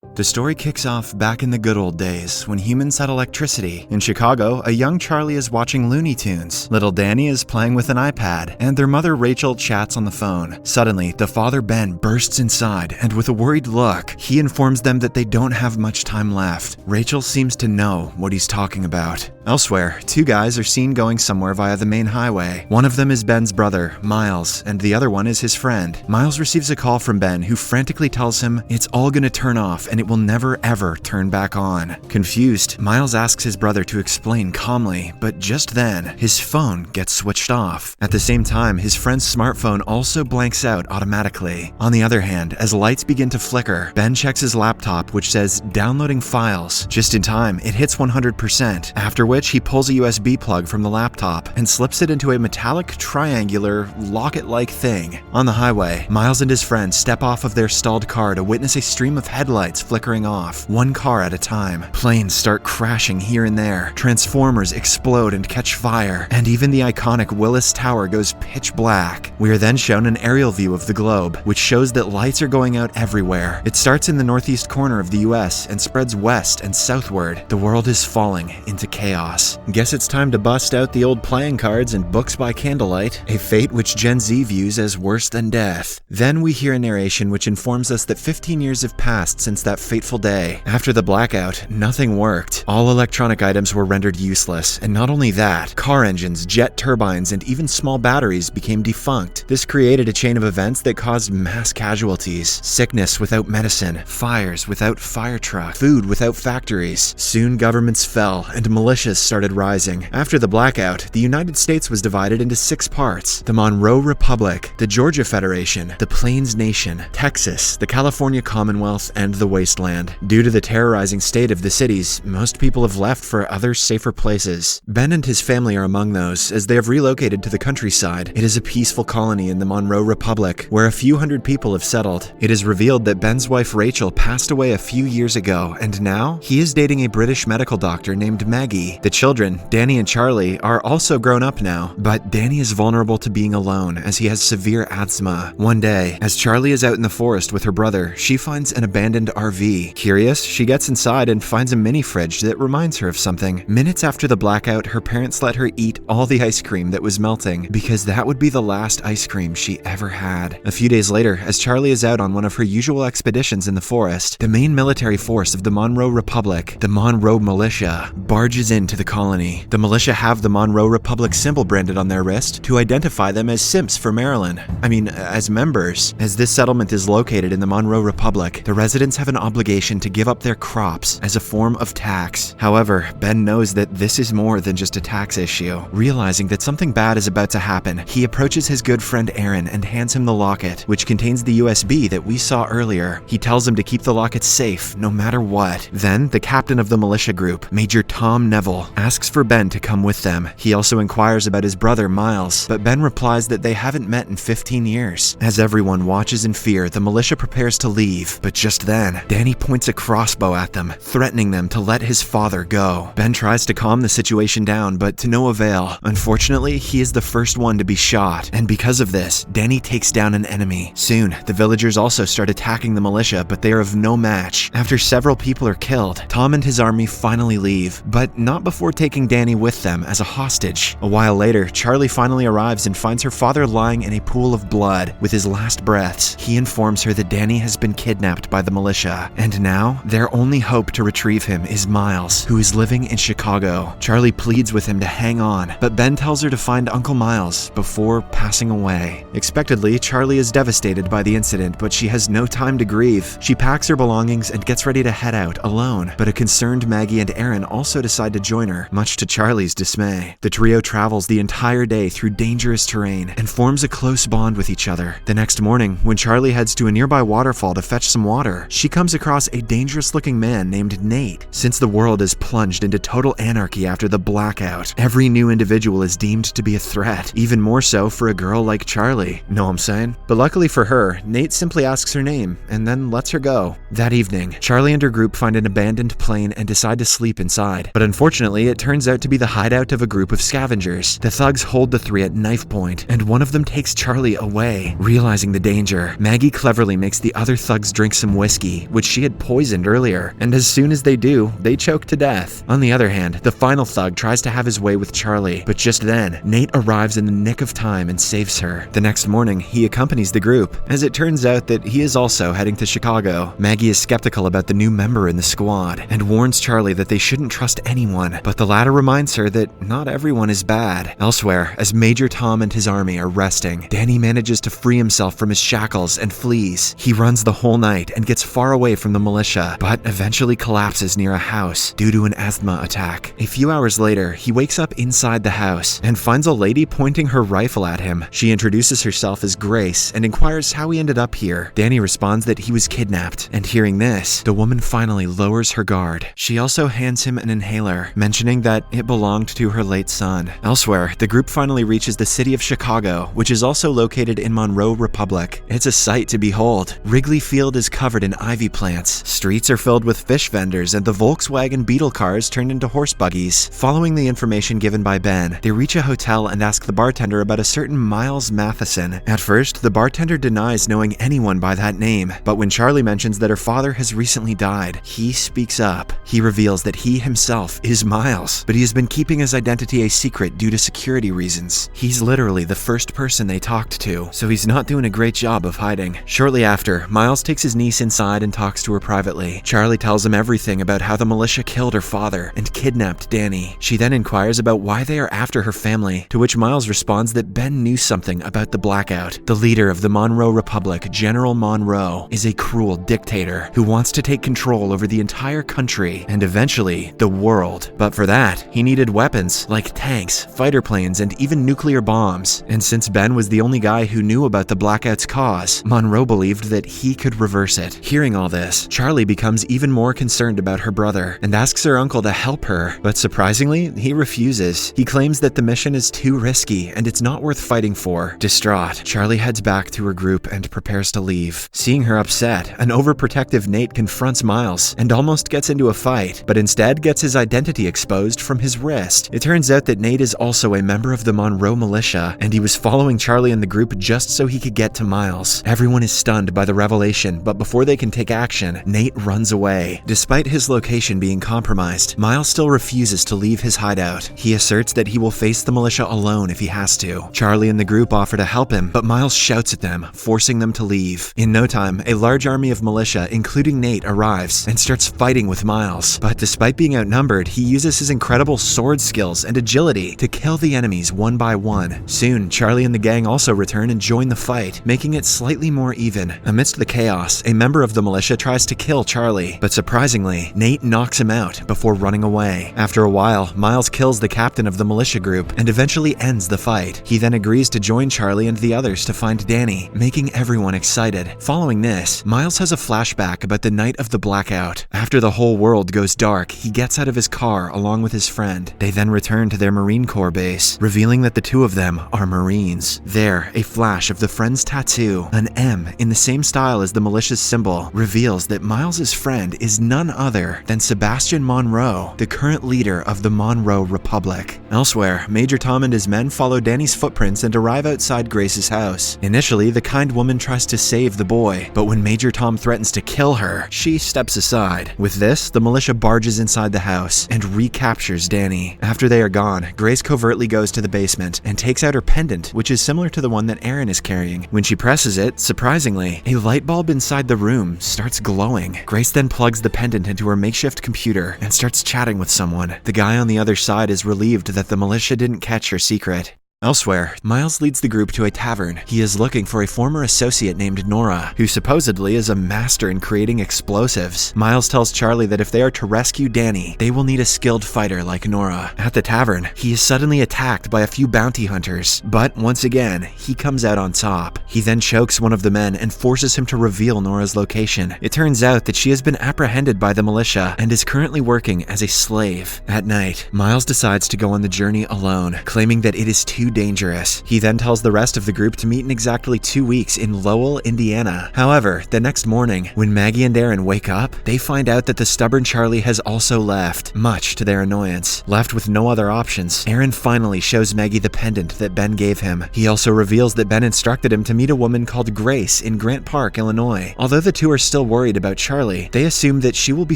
The story kicks off back in the good old days when humans had electricity. In Chicago, a young Charlie is watching Looney Tunes. Little Danny is playing with an iPad, and their mother Rachel chats on the phone. Suddenly, the father Ben bursts inside, and with a worried look, he informs them that they don't have much time left. Rachel seems to know what he's talking about. Elsewhere, two guys are seen going somewhere via the main highway. One of them is Ben's brother, Miles, and the other one is his friend. Miles receives a call from Ben, who frantically tells him it's all gonna turn off and it will never ever turn back on. Confused, Miles asks his brother to explain calmly, but just then, his phone gets switched off. At the same time, his friend's smartphone also blanks out automatically. On the other hand, as lights begin to flicker, Ben checks his laptop, which says downloading files. Just in time, it hits 100%, after which he pulls a USB plug from the laptop and slips it into a metallic triangular locket-like thing. On the highway, Miles and his friend step off of their stalled car to witness a stream of headlights flickering off, one car at a time. Planes start crashing here and there, transformers explode and catch fire, and even the iconic Willis Tower goes pitch black. We are then shown an aerial view of the globe, which shows that lights are going out everywhere. It starts in the northeast corner of the US and spreads west and southward. The world is falling into chaos. Guess it's time to bust out the old playing cards and books by candlelight, a fate which Gen Z views as worse than death. Then we hear a narration which informs us that 15 years have passed since that fateful day. After the blackout, nothing worked. All electronic items were rendered useless, and not only that, car engines, jet turbines, and even small batteries became defunct. This created a chain of events that caused mass casualties, sickness without medicine, fires without fire trucks, food without factories. Soon governments fell, and militias started rising. After the blackout, the United States was divided into 6 parts: the Monroe Republic, the Georgia Federation, the Plains Nation, Texas, the California Commonwealth, and the Wasteland. Due to the terrorizing state of the cities, most people have left for other safer places. Ben and his family are among those, as they have relocated to the countryside. It is a peaceful colony in the Monroe Republic, where a few hundred people have settled. It is revealed that Ben's wife Rachel passed away a few years ago, and now he is dating a British medical doctor named Maggie. The children, Danny and Charlie, are also grown up now, but Danny is vulnerable to being alone as he has severe asthma. One day, as Charlie is out in the forest with her brother, she finds an abandoned RV. Curious, she gets inside and finds a mini fridge that reminds her of something. Minutes after the blackout, her parents let her eat all the ice cream that was melting, because that would be the last ice cream she ever had. A few days later, as Charlie is out on one of her usual expeditions in the forest, the main military force of the Monroe Republic, the Monroe Militia, barges into the colony. The militia have the Monroe Republic symbol branded on their wrist to identify them as simps for Maryland. As members. As this settlement is located in the Monroe Republic, the residents have an obligation to give up their crops as a form of tax. However, Ben knows that this is more than just a tax issue. Realizing that something bad is about to happen, he approaches his good friend Aaron and hands him the locket, which contains the USB that we saw earlier. He tells him to keep the locket safe, no matter what. Then, the captain of the militia group, Major Tom Neville, asks for Ben to come with them. He also inquires about his brother Miles, but Ben replies that they haven't met in 15 years. As everyone watches in fear, the militia prepares to leave, but just then, Danny points a crossbow at them, threatening them to let his father go. Ben tries to calm the situation down, but to no avail. Unfortunately, he is the first one to be shot, and because of this, Danny takes down an enemy. Soon, the villagers also start attacking the militia, but they are of no match. After several people are killed, Tom and his army finally leave, but not before taking Danny with them as a hostage. A while later, Charlie finally arrives and finds her father lying in a pool of blood. With his last breaths, he informs her that Danny has been kidnapped by the militia, and now their only hope to retrieve him is Miles, who is living in Chicago. Charlie pleads with him to hang on, but Ben tells her to find Uncle Miles before passing away. Expectedly, Charlie is devastated by the incident, but she has no time to grieve. She packs her belongings and gets ready to head out alone, but a concerned Maggie and Aaron also decide to join her, much to Charlie's dismay. The trio travels the entire day through dangerous terrain and forms a close bond with each other. The next morning, when Charlie heads to a nearby waterfall to fetch some water, she comes across a dangerous-looking man named Nate. Since the world is plunged into total anarchy after the blackout, every new individual is deemed to be a threat, even more so for a girl like Charlie. Know what I'm saying? But luckily for her, Nate simply asks her name and then lets her go. That evening, Charlie and her group find an abandoned plane and decide to sleep inside. But unfortunately, it turns out to be the hideout of a group of scavengers. The thugs hold the three at knife point, and one of them takes Charlie away. Realizing the danger, Maggie cleverly makes the other thugs drink some whiskey, which she had poisoned earlier, and as soon as they do, they choke to death. On the other hand, the final thug tries to have his way with Charlie, but just then, Nate arrives in the nick of time and saves her. The next morning, he accompanies the group, as it turns out that he is also heading to Chicago. Maggie is skeptical about the new member in the squad, and warns Charlie that they shouldn't trust anyone, but the latter reminds her that not everyone is bad. Elsewhere, as Major Tom and his army are resting, Danny manages to free himself from his shackles and flees. He runs the whole night and gets far away from the militia, but eventually collapses near a house due to an asthma attack. A few hours later, he wakes up inside the house and finds a lady pointing her rifle at him. She introduces herself as Grace and inquires how he ended up here. Danny responds that he was kidnapped, and hearing this, the woman finally lowers her guard. She also hands him an inhaler, mentioning that it belonged to her late son. Elsewhere, the group finally reaches the city of Chicago, which is also located in Monroe Republic. It's a sight to behold. Wrigley Field is covered in ivy plants. Streets are filled with fish vendors, and the Volkswagen Beetle cars turned into horse buggies. Following the information given by Ben, they reach a hotel and ask the bartender about a certain Miles Matheson. At first, the bartender denies knowing anyone by that name, but when Charlie mentions that her father has recently died, he speaks up. He reveals that he himself is Miles, but he has been keeping his identity a secret due to security reasons. He's literally the first person they talked to, so he's not doing a great job of hiding. Shortly after, Miles takes his niece inside and talks to her privately. Charlie tells him everything about how the militia killed her father and kidnapped Danny. She then inquires about why they are after her family, to which Miles responds that Ben knew something about the blackout. The leader of the Monroe Republic, General Monroe, is a cruel dictator who wants to take control over the entire country and eventually the world. But for that, he needed weapons like tanks, fighter planes, and even nuclear bombs. And since Ben was the only guy who knew about the blackout's cause, Monroe believed that he could reverse it. Hearing all this, Charlie becomes even more concerned about her brother and asks her uncle to help her, but surprisingly, he refuses. He claims that the mission is too risky and it's not worth fighting for. Distraught, Charlie heads back to her group and prepares to leave. Seeing her upset, an overprotective Nate confronts Miles and almost gets into a fight, but instead gets his identity exposed from his wrist. It turns out that Nate is also a member of the Monroe militia, and he was following Charlie and the group just so he could get to Miles. Everyone is stunned by the revelation, but before they can take action, Nate runs away. Despite his location being compromised, Miles still refuses to leave his hideout. He asserts that he will face the militia alone if he has to. Charlie and the group offer to help him, but Miles shouts at them, forcing them to leave. In no time, a large army of militia, including Nate, arrives and starts fighting with Miles. But despite being outnumbered, he uses his incredible sword skills and agility to kill the enemies one by one. Soon, Charlie and the gang also return and join the fight, making it slightly more even. Amidst the chaos, a member of the militia tries to kill Charlie, but surprisingly, Nate knocks him out before running away. After a while, Miles kills the captain of the militia group and eventually ends the fight. He then agrees to join Charlie and the others to find Danny, making everyone excited. Following this, Miles has a flashback about the night of the blackout. After the whole world goes dark, he gets out of his car along with his friend. They then return to their Marine Corps base, revealing that the two of them are Marines. There, a flash of the friend's tattoo, an M in the same style as the militia's symbol, reveals that Miles's friend is none other than Sebastian Monroe, the current leader of the Monroe Republic. Elsewhere, Major Tom and his men follow Danny's footprints and arrive outside Grace's house. Initially, the kind woman tries to save the boy, but when Major Tom threatens to kill her, she steps aside. With this, the militia barges inside the house and recaptures Danny. After they are gone, Grace covertly goes to the basement and takes out her pendant, which is similar to the one that Aaron is carrying. When she presses it, surprisingly, a light bulb inside the room starts glowing. Grace then plugs the pendant into her makeshift computer and starts chatting with someone. The guy on the other side is relieved that the militia didn't catch her secret. Elsewhere, Miles leads the group to a tavern. He is looking for a former associate named Nora, who supposedly is a master in creating explosives. Miles tells Charlie that if they are to rescue Danny, they will need a skilled fighter like Nora. At the tavern, he is suddenly attacked by a few bounty hunters, but once again, he comes out on top. He then chokes one of the men and forces him to reveal Nora's location. It turns out that she has been apprehended by the militia and is currently working as a slave. At night, Miles decides to go on the journey alone, claiming that it is too too dangerous. He then tells the rest of the group to meet in exactly 2 weeks in Lowell, Indiana. However, the next morning, when Maggie and Aaron wake up, they find out that the stubborn Charlie has also left, much to their annoyance. Left with no other options, Aaron finally shows Maggie the pendant that Ben gave him. He also reveals that Ben instructed him to meet a woman called Grace in Grant Park, Illinois. Although the two are still worried about Charlie, they assume that she will be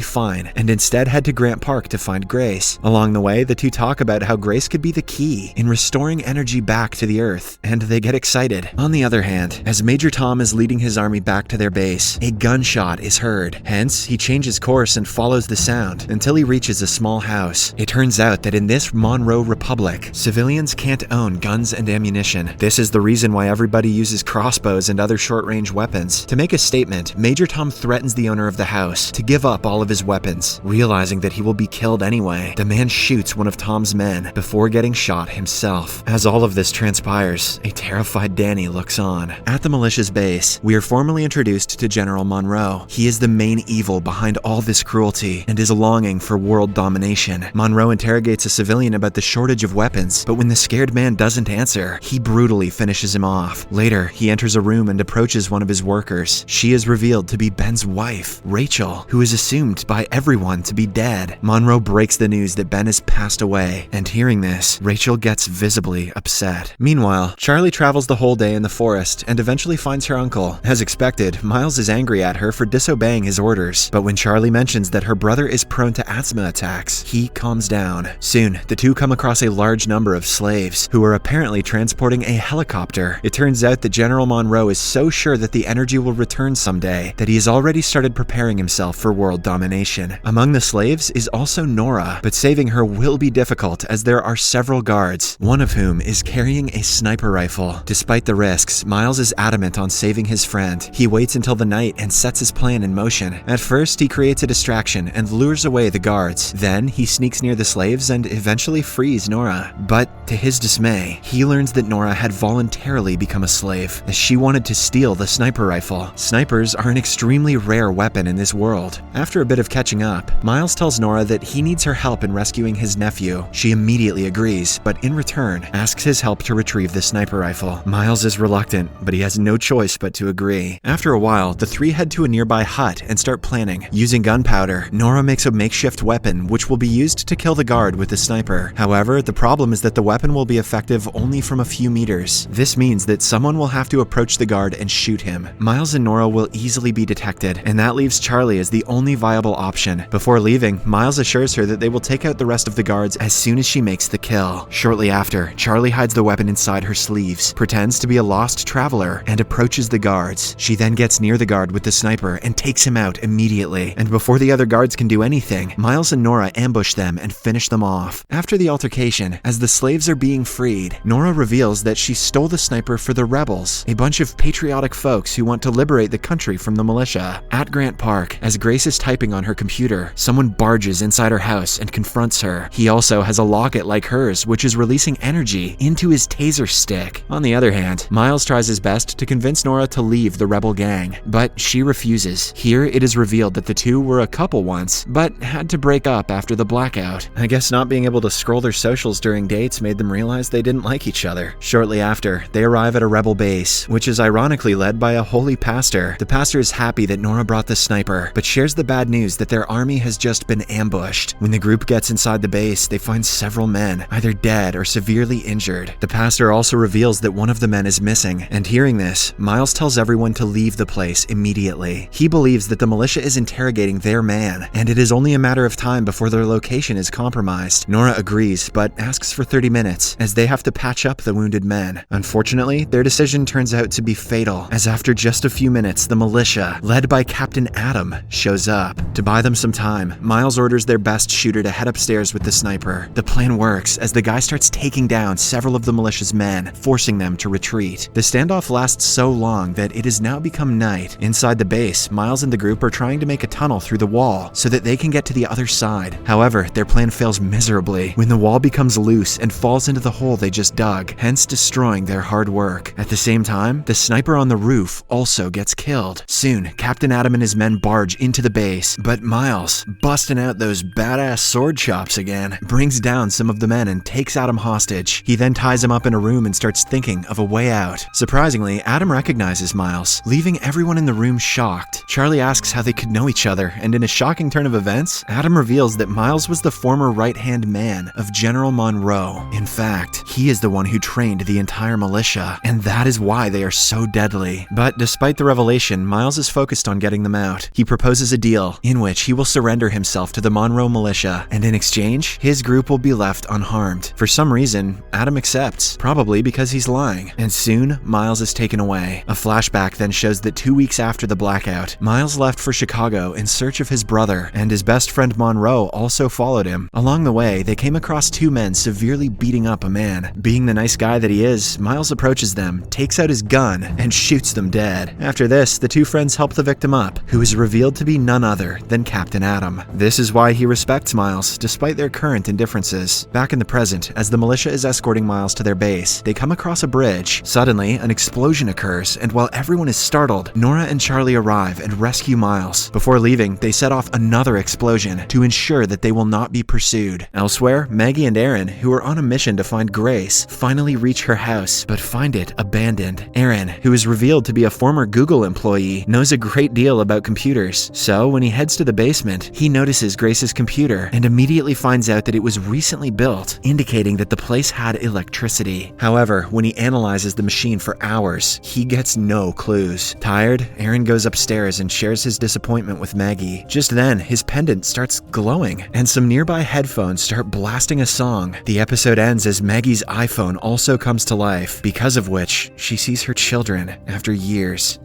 fine and instead head to Grant Park to find Grace. Along the way, the two talk about how Grace could be the key in restoring energy back to the Earth, and they get excited. On the other hand, as Major Tom is leading his army back to their base, a gunshot is heard. Hence, he changes course and follows the sound until he reaches a small house. It turns out that in this Monroe Republic, civilians can't own guns and ammunition. This is the reason why everybody uses crossbows and other short-range weapons. To make a statement, Major Tom threatens the owner of the house to give up all of his weapons. Realizing that he will be killed anyway, the man shoots one of Tom's men before getting shot himself. As all of this transpires, a terrified Danny looks on. At the militia's base, we are formally introduced to General Monroe. He is the main evil behind all this cruelty and is longing for world domination. Monroe interrogates a civilian about the shortage of weapons, but when the scared man doesn't answer, he brutally finishes him off. Later, he enters a room and approaches one of his workers. She is revealed to be Ben's wife, Rachel, who is assumed by everyone to be dead. Monroe breaks the news that Ben has passed away, and hearing this, Rachel gets visibly upset. Meanwhile, Charlie travels the whole day in the forest and eventually finds her uncle. As expected, Miles is angry at her for disobeying his orders, but when Charlie mentions that her brother is prone to asthma attacks, he calms down. Soon, the two come across a large number of slaves who are apparently transporting a helicopter. It turns out that General Monroe is so sure that the energy will return someday that he has already started preparing himself for world domination. Among the slaves is also Nora, but saving her will be difficult as there are several guards, one of whom is carrying a sniper rifle. Despite the risks, Miles is adamant on saving his friend. He waits until the night and sets his plan in motion. At first, he creates a distraction and lures away the guards. Then, he sneaks near the slaves and eventually frees Nora. But, to his dismay, he learns that Nora had voluntarily become a slave, as she wanted to steal the sniper rifle. Snipers are an extremely rare weapon in this world. After a bit of catching up, Miles tells Nora that he needs her help in rescuing his nephew. She immediately agrees, but in return, asks his help to retrieve the sniper rifle. Miles is reluctant, but he has no choice but to agree. After a while, the three head to a nearby hut and start planning. Using gunpowder, Nora makes a makeshift weapon which will be used to kill the guard with the sniper. However, the problem is that the weapon will be effective only from a few meters. This means that someone will have to approach the guard and shoot him. Miles and Nora will easily be detected, and that leaves Charlie as the only viable option. Before leaving, Miles assures her that they will take out the rest of the guards as soon as she makes the kill. Shortly after, Charlie hides the weapon inside her sleeves, pretends to be a lost traveler, and approaches the guards. She then gets near the guard with the sniper and takes him out immediately. And before the other guards can do anything, Miles and Nora ambush them and finish them off. After the altercation, as the slaves are being freed, Nora reveals that she stole the sniper for the rebels, a bunch of patriotic folks who want to liberate the country from the militia. At Grant Park, as Grace is typing on her computer, someone barges inside her house and confronts her. He also has a locket like hers, which is releasing energy into his taser stick. On the other hand, Miles tries his best to convince Nora to leave the rebel gang, but she refuses. Here, it is revealed that the two were a couple once, but had to break up after the blackout. I guess not being able to scroll their socials during dates made them realize they didn't like each other. Shortly after, they arrive at a rebel base, which is ironically led by a holy pastor. The pastor is happy that Nora brought the sniper, but shares the bad news that their army has just been ambushed. When the group gets inside the base, they find several men, either dead or severely injured. The pastor also reveals that one of the men is missing, and hearing this, Miles tells everyone to leave the place immediately. He believes that the militia is interrogating their man, and it is only a matter of time before their location is compromised. Nora agrees, but asks for 30 minutes, as they have to patch up the wounded men. Unfortunately, their decision turns out to be fatal, as after just a few minutes, the militia, led by Captain Adam, shows up. To buy them some time, Miles orders their best shooter to head upstairs with the sniper. The plan works, as the guy starts taking down several of the militia's men, forcing them to retreat. The standoff lasts so long that it has now become night. Inside the base, Miles and the group are trying to make a tunnel through the wall so that they can get to the other side. However, their plan fails miserably when the wall becomes loose and falls into the hole they just dug, hence destroying their hard work. At the same time, the sniper on the roof also gets killed. Soon, Captain Adam and his men barge into the base, but Miles, busting out those badass sword chops again, brings down some of the men and takes Adam hostage. He then then ties him up in a room and starts thinking of a way out. Surprisingly, Adam recognizes Miles, leaving everyone in the room shocked. Charlie asks how they could know each other, and in a shocking turn of events, Adam reveals that Miles was the former right-hand man of General Monroe. In fact, he is the one who trained the entire militia, and that is why they are so deadly. But despite the revelation, Miles is focused on getting them out. He proposes a deal in which he will surrender himself to the Monroe militia, and in exchange, his group will be left unharmed. For some reason, Adam accepts, probably because he's lying, and soon, Miles is taken away. A flashback then shows that 2 weeks after the blackout, Miles left for Chicago in search of his brother, and his best friend Monroe also followed him. Along the way, they came across two men severely beating up a man. Being the nice guy that he is, Miles approaches them, takes out his gun, and shoots them dead. After this, the two friends help the victim up, who is revealed to be none other than Captain Adam. This is why he respects Miles, despite their current indifferences. Back in the present, as the militia is escorting Miles to their base, they come across a bridge. Suddenly, an explosion occurs, and while everyone is startled, Nora and Charlie arrive and rescue Miles. Before leaving, they set off another explosion to ensure that they will not be pursued. Elsewhere, Maggie and Aaron, who are on a mission to find Grace, finally reach her house, but find it abandoned. Aaron, who is revealed to be a former Google employee, knows a great deal about computers. So when he heads to the basement, he notices Grace's computer and immediately finds out that it was recently built, indicating that the place had electricity. However, when he analyzes the machine for hours, he gets no clues. Tired, Aaron goes upstairs and shares his disappointment with Maggie. Just then, his pendant starts glowing, and some nearby headphones start blasting a song. The episode ends as Maggie's iPhone also comes to life, because of which she sees her children after years.